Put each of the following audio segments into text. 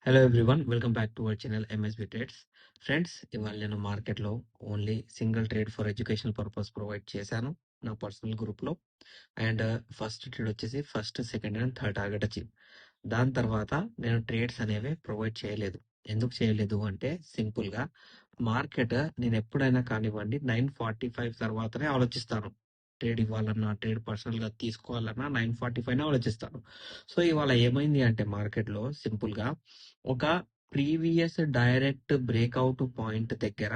Hello everyone, welcome back to our channel MSB trades. Friends, ఇవాళ నేను మార్కెట్లో only single trade for educational purpose provide చేశాను నా personal గ్రూప్లో. అండ్ ఫస్ట్ ట్రేడ్ వచ్చేసి first, second and third target achieve. దాని తర్వాత నేను ట్రేడ్స్ అనేవి ప్రొవైడ్ చేయలేదు. ఎందుకు చేయలేదు అంటే సింపుల్గా మార్కెట్ నేను ఎప్పుడైనా కానివ్వండి 9:45 తర్వాతనే ఆలోచిస్తాను. ట్రేడ్ ఇవ్వాలన్నా, ట్రేడ్ పర్సనల్గా తీసుకోవాలన్నా 9:45 ఆలోచిస్తాను. సో ఇవాళ ఏమైంది అంటే మార్కెట్లో సింపుల్గా ఒక ప్రీవియస్ డైరెక్ట్ బ్రేక్అవుట్ పాయింట్ దగ్గర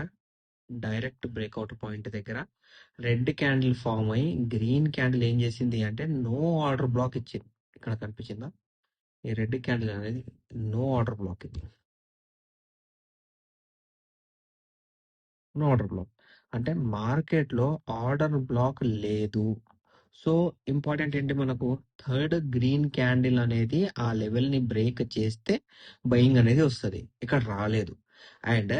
రెడ్ క్యాండిల్ ఫామ్ అయ్యి గ్రీన్ క్యాండిల్ ఏం చేసింది అంటే నో ఆర్డర్ బ్లాక్ ఇచ్చింది. ఇక్కడ కనిపించిందా? ఈ రెడ్ క్యాండిల్ అనేది నో ఆర్డర్ బ్లాక్. ఇది నో ఆర్డర్ బ్లాక్ అంటే మార్కెట్లో ఆర్డర్ బ్లాక్ లేదు. సో ఇంపార్టెంట్ ఏంటి, మనకు థర్డ్ గ్రీన్ క్యాండిల్ అనేది ఆ లెవెల్ ని బ్రేక్ చేస్తే బయింగ్ అనేది వస్తుంది. ఇక్కడ రాలేదు. అండ్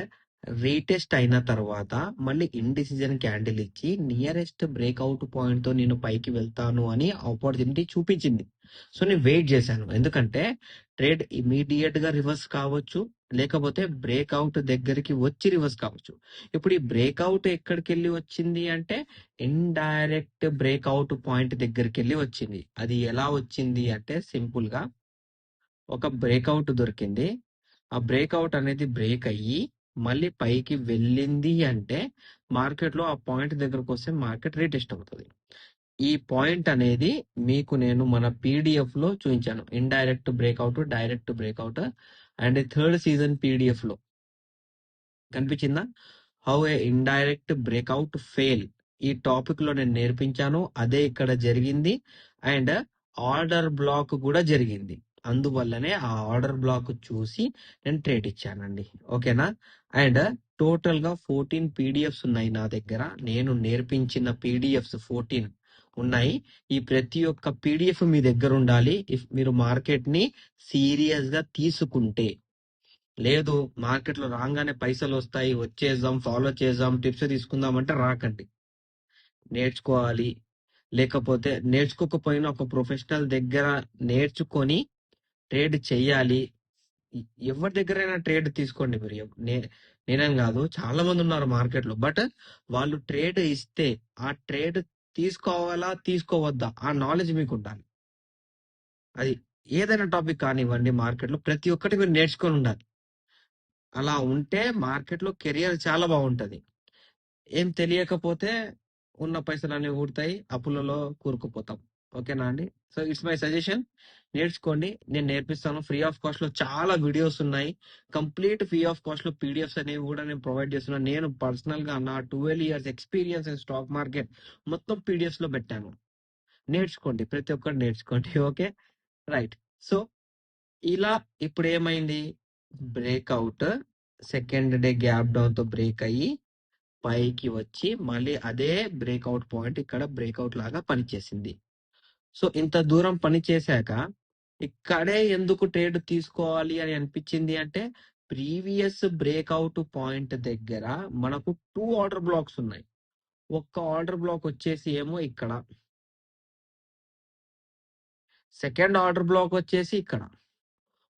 రీటెస్ట్ అయిన తర్వాత మళ్ళీ ఇండిసిజన్ క్యాండిల్ ఇచ్చి నియరెస్ట్ బ్రేక్అవుట్ పాయింట్ తో నేను పైకి వెళ్తాను అని ఆపర్చునిటీ చూపించింది. సో నేను వెయిట్ చేశాను, ఎందుకంటే ట్రేడ్ ఇమీడియట్ గా రివర్స్ కావచ్చు, లేకపోతే బ్రేక్అవుట్ దగ్గరికి వచ్చి రివర్స్ కావచ్చు. ఇప్పుడు ఈ బ్రేక్అవుట్ ఎక్కడికి వెళ్ళి వచ్చింది అంటే ఇండైరెక్ట్ బ్రేక్అవుట్ పాయింట్ దగ్గరికి వెళ్ళి వచ్చింది. అది ఎలా వచ్చింది అంటే సింపుల్ గా ఒక బ్రేక్అవుట్ దొరికింది. ఆ బ్రేక్అవుట్ అనేది బ్రేక్ అయ్యి మళ్ళీ పైకి వెళ్ళింది అంటే మార్కెట్ లో ఆ పాయింట్ దగ్గరకు వస్తే మార్కెట్ రీటెస్ట్ అవుతుంది. ఈ పాయింట్ అనేది మీకు నేను మన పీడిఎఫ్ లో చూపించాను. Indirect breakout, direct breakout and third season PDF లో కనిపించిందా? How A indirect breakout fail, ఈ టాపిక్ లో నేను నేర్పించాను. అదే ఇక్కడ జరిగింది. అండ్ ఆర్డర్ బ్లాక్ కూడా జరిగింది. అందువల్లనే ఆ ఆర్డర్ బ్లాక్ చూసి నేను ట్రేడ్ ఇచ్చానండి. ఓకేనా? అండ్ టోటల్ గా 14 పీడిఎఫ్స్ ఉన్నాయి నా దగ్గర. నేను నేర్పించిన పీడిఎఫ్స్ 14 ఉన్నాయి. ఈ ప్రతి ఒక్క పీడిఎఫ్ మీ దగ్గర ఉండాలి ఇఫ్ మీరు మార్కెట్ ని సీరియస్ గా తీసుకుంటే. లేదు, మార్కెట్ లో రాగానే పైసలు వస్తాయి, వచ్చేద్దాం, ఫాలో చేద్దాం, టిప్స్ తీసుకుందాం అంటే రాకండి. నేర్చుకోవాలి. లేకపోతే నేర్చుకోకపోయినా ఒక ప్రొఫెషనల్ దగ్గర నేర్చుకొని ట్రేడ్ చెయ్యాలి. ఎవరి దగ్గరైనా ట్రేడ్ తీసుకోండి మీరు. నేనేం కాదు, చాలా మంది ఉన్నారు మార్కెట్ లో. బట్ వాళ్ళు ట్రేడ్ ఇస్తే ఆ ట్రేడ్ తీసుకోవాలా తీసుకోవద్దా ఆ నాలెడ్జ్ మీకు ఉండాలి. అది ఏదైనా టాపిక్ కానివ్వండి, మార్కెట్ లో ప్రతి ఒక్కటి మీరు నేర్చుకొని ఉండాలి. అలా ఉంటే మార్కెట్ లో కెరియర్ చాలా బాగుంటది. ఏం తెలియకపోతే ఉన్న పైసలన్నీ ఊడతాయి, అప్పులలో కూరుకుపోతాం. ఓకేనా అండి? సో ఇట్స్ మై సజెషన్, నేర్చుకోండి. నేను నేర్పిస్తాను. ఫ్రీ ఆఫ్ కాస్ట్ లో చాలా వీడియోస్ ఉన్నాయి. కంప్లీట్ ఫ్రీ ఆఫ్ కాస్ట్ లో పీడిఎఫ్స్ అనేవి కూడా నేను ప్రొవైడ్ చేస్తున్నాను. నేను పర్సనల్ గా నా 12 years experience in stock market మొత్తం పీడిఎఫ్స్ లో పెట్టాను. నేర్చుకోండి, ప్రతి ఒక్కరు నేర్చుకోండి. Okay, right. సో ఇలా ఇప్పుడు ఏమైంది, breakout second day gap down తో బ్రేక్ అయ్యి పైకి వచ్చి మళ్ళీ అదే బ్రేక్అవుట్ పాయింట్ ఇక్కడ బ్రేక్అవుట్ లాగా పనిచేసింది. సో ఇంత దూరం పని చేశాక ఇక్కడే ఎందుకు ట్రేడ్ తీసుకోవాలి అని అనిపించింది అంటే ప్రీవియస్ బ్రేక్అవుట్ పాయింట్ దగ్గర మనకు 2 ఆర్డర్ బ్లాక్స్ ఉన్నాయి. ఒక్క ఆర్డర్ బ్లాక్ వచ్చేసి ఏమో ఇక్కడ, సెకండ్ ఆర్డర్ బ్లాక్ వచ్చేసి ఇక్కడ.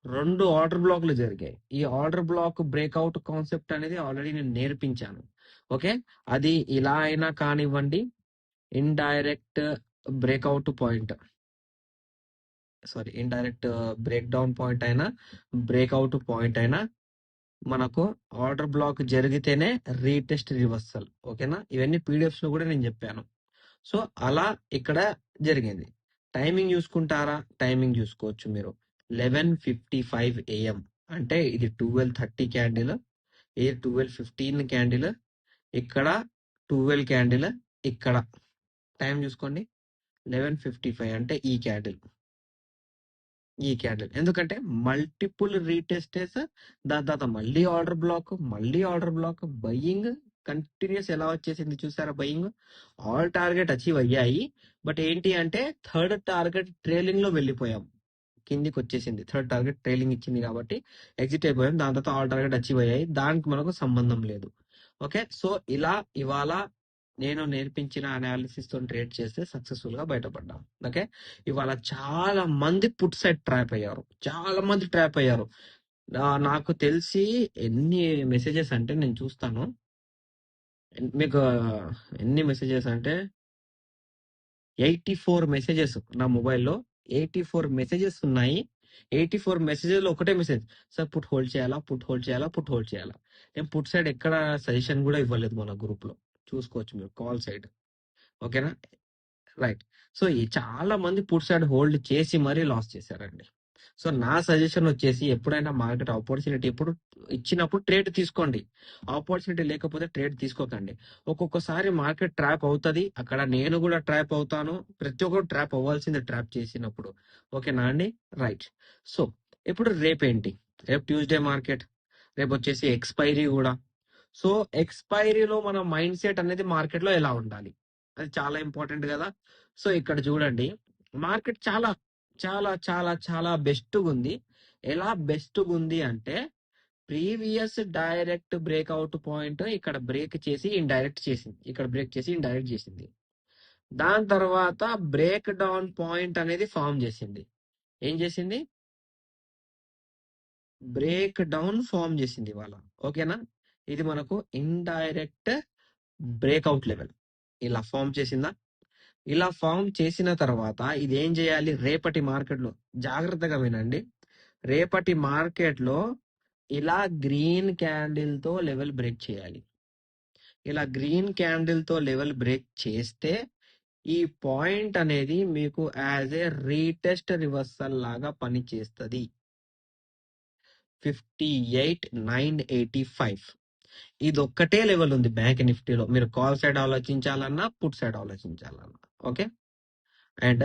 2 ఆర్డర్ బ్లాక్లు జరిగాయి. ఈ ఆర్డర్ బ్లాక్ బ్రేక్అవుట్ కాన్సెప్ట్ అనేది ఆల్రెడీ నేను నేర్పించాను. ఓకే, అది ఇలా అయినా కానివ్వండి, indirect breakout point, indirect breakdown point అయినా, బ్రేక్అవుట్ పాయింట్ అయినా మనకు ఆర్డర్ బ్లాక్ జరిగితేనే రీటెస్ట్ రివర్సల్. ఓకేనా? ఇవన్నీ పీడిఎఫ్స్ లో కూడా నేను చెప్పాను. సో అలా ఇక్కడ జరిగింది. టైమింగ్ చూసుకుంటారా? టైమింగ్ చూసుకోవచ్చు మీరు. 11:55 AM అంటే ఇది 12:30 క్యాండిల్, ఇది 12:15 క్యాండిల్, ఇక్కడ 12 క్యాండిల్, ఇక్కడ టైం చూసుకోండి. 11:55 అంటే ఈ క్యాండిల్, ఎందుకంటే మల్టిపుల్ రీటెస్టెస్, దాని తర్వాత మళ్ళీ ఆర్డర్ బ్లాక్ బయింగ్ కంటిన్యూస్ ఎలా వచ్చేసింది చూసారా? బయింగ్ ఆల్ టార్గెట్ అచీవ్ అయ్యాయి. బట్ ఏంటి అంటే థర్డ్ టార్గెట్ ట్రైలింగ్ లో వెళ్ళిపోయాం, కిందికి వచ్చేసింది. థర్డ్ టార్గెట్ ట్రైలింగ్ ఇచ్చింది కాబట్టి ఎగ్జిట్ అయిపోయాం. దాని తర్వాత ఆల్ టార్గెట్ అచీవ్ అయ్యాయి, దానికి మనకు సంబంధం లేదు. ఓకే, సో ఇలా ఇవాళ నేను నేర్పించిన అనాలిసిస్ తో ట్రేడ్ చేస్తే సక్సెస్ఫుల్ గా బయటపడ్డాం. ఓకే, ఇవాళ చాలా మంది పుట్ సైడ్ ట్రాప్ అయ్యారు. నాకు తెలిసి ఎన్ని మెసేజెస్ అంటే నేను చూస్తాను. మీకు ఎన్ని మెసేజెస్ అంటే 84 మెసేజెస్ నా మొబైల్లో. 84 మెసేజెస్ ఉన్నాయి. 84 మెసేజెస్ లో ఒకటే మెసేజ్, సార్ పుట్ హోల్డ్ చేయాలా, పుట్ హోల్డ్ చేయాలా, పుట్ హోల్డ్ చేయాలా. నేను పుట్ సైడ్ ఎక్కడ సజెషన్ కూడా ఇవ్వలేదు మన గ్రూప్ లో. చూసుకోవచ్చు మీరు కాల్ సైడ్. ఓకేనా? రైట్. సో ఈ చాలా మంది పుట్ సైడ్ హోల్డ్ చేసి మరీ లాస్ చేశారండి. సో నా సజెషన్ వచ్చేసి, ఎప్పుడైనా మార్కెట్ ఆపర్చునిటీ ఎప్పుడు ఇచ్చినప్పుడు ట్రేడ్ తీసుకోండి. ఆపర్చునిటీ లేకపోతే ట్రేడ్ తీసుకోకండి. ఒక్కొక్కసారి మార్కెట్ ట్రాప్ అవుతుంది, అక్కడ నేను కూడా ట్రాప్ అవుతాను. ప్రతి ఒక్కరు ట్రాప్ అవ్వాల్సింది ట్రాప్ చేసినప్పుడు. ఓకేనా అండి? రైట్. సో ఇప్పుడు రేపేంటి? రేపు ట్యూస్డే మార్కెట్. రేపు వచ్చేసి ఎక్స్పైరీ కూడా. సో ఎక్స్పైరీలో మన మైండ్ సెట్ అనేది మార్కెట్ లో ఎలా ఉండాలి, అది చాలా ఇంపార్టెంట్ కదా. సో ఇక్కడ చూడండి, మార్కెట్ చాలా చాలా చాలా చాలా బెస్ట్ ఉంది. ఎలా బెస్ట్ ఉంది అంటే, ప్రీవియస్ డైరెక్ట్ బ్రేక్అవుట్ పాయింట్ ఇక్కడ బ్రేక్ చేసి ఇండైరెక్ట్ చేసింది, ఇక్కడ బ్రేక్ చేసి ఇండైరెక్ట్ చేసింది. దాని తర్వాత బ్రేక్ డౌన్ పాయింట్ అనేది ఫామ్ చేసింది. ఏం చేసింది? బ్రేక్ డౌన్ ఫామ్ చేసింది ఇవాళ. ఓకేనా? ఇది మనకు ఇండైరెక్ట్ బ్రేక్అవుట్ లెవెల్ ఇలా ఫామ్ చేసిందా? ఇలా ఫామ్ చేసిన తర్వాత ఇది ఏం చేయాలి? రేపటి మార్కెట్ లో జాగ్రత్తగా వినండి. రేపటి మార్కెట్ లో ఇలా గ్రీన్ క్యాండిల్ తో లెవెల్ బ్రేక్ చేయాలి. ఇలా గ్రీన్ క్యాండిల్ తో లెవెల్ బ్రేక్ చేస్తే ఈ పాయింట్ అనేది మీకు యాజ్ ఏ రీటెస్ట్ రివర్సల్ లాగా పని చేస్తుంది. 58,985 ఇది ఒక్కటే లెవెల్ ఉంది బ్యాంక్ నిఫ్టీలో. మీరు కాల్ సైడ్ ఆలోచించాలన్నా, పుట్ సైడ్ ఆలోచించాలన్నా. ఓకే. అండ్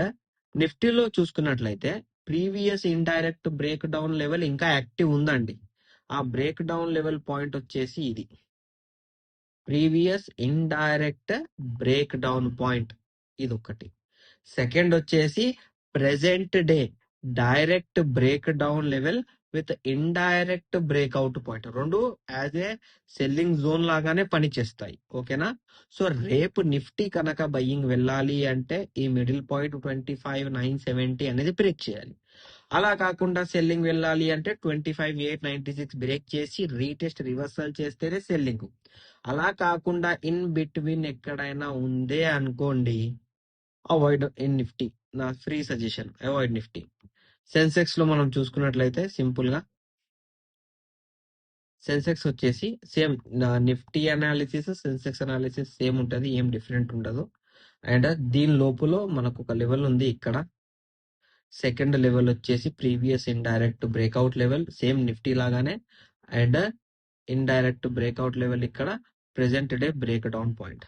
నిఫ్టీలో చూసుకున్నట్లయితే previous indirect breakdown level ఇంకా యాక్టివ్ ఉందండి. ఆ బ్రేక్ డౌన్ లెవెల్ పాయింట్ వచ్చేసి ఇది, previous indirect breakdown point. ఇది ఒకటి. సెకండ్ వచ్చేసి present day direct breakdown level with indirect breakout point. రెండు యాజ్ ఏ సెల్లింగ్ జోన్ లాగానే పనిచేస్తాయి. ఓకేనా? సో రేపు నిఫ్టీ కనుక బయ్యింగ్ వెళ్ళాలి అంటే ఈ మిడిల్ పాయింట్ 25,970 అనేది బ్రేక్ చేయాలి. అలా కాకుండా సెల్లింగ్ వెళ్ళాలి అంటే 25,896 బ్రేక్ చేసి రీటెస్ట్ రివర్సల్ చేస్తేనే సెల్లింగ్. అలా కాకుండా ఇన్ బిట్వీన్ ఎక్కడైనా ఉందే అనుకోండి, అవాయిడ్ ఇన్ నిఫ్టీ. నా free suggestion, avoid Nifty. Sensex లో మనం చూసుకున్నట్లయితే సింపుల్ గా సెన్సెక్స్ వచ్చేసి same, Nifty analysis Sensex analysis same ఉంటది, ఏం డిఫరెంట్ ఉండదు. అండ్ దీని లోపల మనకు ఒక లెవెల్ ఉంది ఇక్కడ. సెకండ్ లెవెల్ వచ్చేసి previous indirect breakout level, same Nifty లాగానే. అండ్ ఇండైరెక్ట్ బ్రేక్అవుట్ లెవెల్ ఇక్కడ, present day break down point.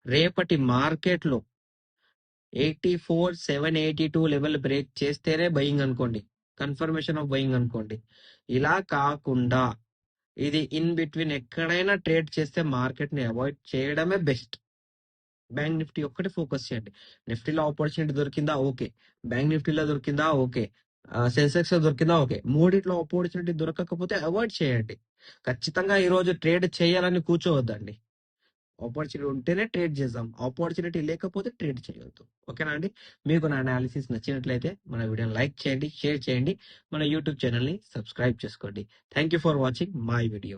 రేపటి మార్కెట్ లో 84,782 లెవెల్ బ్రేక్ చేస్తేనే బయింగ్ అనుకోండి, కన్ఫర్మేషన్ ఆఫ్ బయింగ్ అనుకోండి. ఇలా కాకుండా ఇది ఇన్ బిట్వీన్ ఎక్కడైనా ట్రేడ్ చేస్తే మార్కెట్ ని అవాయిడ్ చేయడమే బెస్ట్. బ్యాంక్ నిఫ్టీ ఒక్కటి ఫోకస్ చేయండి. నిఫ్టీలో ఆపర్చునిటీ దొరికిందా? ఓకే. బ్యాంక్ నిఫ్టీలో దొరికిందా? ఓకే. సెన్సెక్స్ లో దొరికిందా? ఓకే. మూడిట్లో ఆపర్చునిటీ దొరకకపోతే అవాయిడ్ చేయండి. ఖచ్చితంగా ఈ రోజు ట్రేడ్ చేయాలని కూర్చోవద్దండి. ఆపర్చునిటీ ఉంటేనే ట్రేడ్ చేద్దాం, ఆపర్చునిటీ లేకపోతే ట్రేడ్ చేయొద్దు. ఓకేనా అండి? మీకు నా అనాలిసిస్ నచ్చినట్లయితే మన వీడియోని లైక్ చేయండి, షేర్ చేయండి, మన యూట్యూబ్ ఛానల్ ని సబ్స్క్రైబ్ చేసుకోండి. Thank you for watching my video.